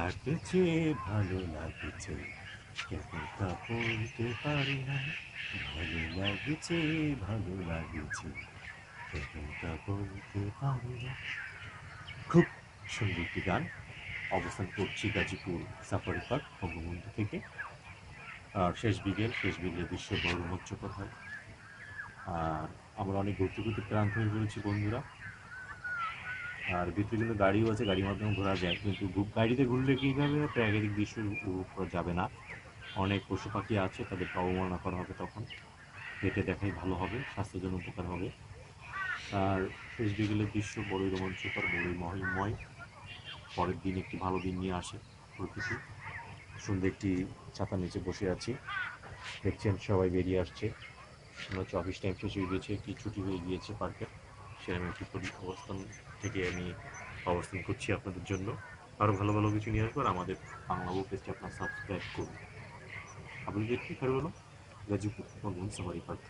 লাগছে, ভালো লাগছে, কেমনটা বলতে পারি না। ভালো লাগছে, ভালো লাগছে, কেমনটা বলতে পারি না। খুব সুন্দর একটি গান। অবস্থান করছি গাজীপুর সাফারি পার্ক বঙ্গবন্ধু থেকে। আর শেষ বিকেলের দৃশ্য বড় রোমাঞ্চকর হয়। আর আমরা অনেক ঘুরতে ঘুরতে ক্লান্ত হয়ে পড়েছি বন্ধুরা। আর ভিতরে কিন্তু গাড়িও আছে, গাড়ির মাধ্যমে ঘোরা যায়, কিন্তু গাড়িতে ঘুরলে কীভাবে প্রাকৃতিক দৃশ্য উপভোগ করা যাবে না। অনেক পশু পাখি আছে, তাদেরকে অবমাননা করা হবে তখন। হেঁটে দেখাই ভালো হবে, স্বাস্থ্যের জন্য উপকার হবে। আর শেষ বিকেলের দৃশ্য বড়ই রোমাঞ্চকর, বড়ই মহিমময়। পরের দিন একটি ভালো দিন নিয়ে আসে প্রকৃতি। সুন্দর একটি ছাতার নিচে বসে আছি, দেখছেন সবাই বেরিয়ে আসছে। মনে হচ্ছে অফিস টাইম শেষ হয়ে গিয়েছে, একটি ছুটি হয়ে গিয়েছে পার্কের। সেরকম একটি অবস্থান থেকে আমি অবস্থান করছি আপনাদের জন্য। আরও ভালো ভালো কিছু নিয়ে আসবার আমাদের বাংলা পেজটি আপনার সাবস্ক্রাইব করুন। আপনাদের কি ফের বলো, গাজীপুর বন্ধু সাফারি পার্ক।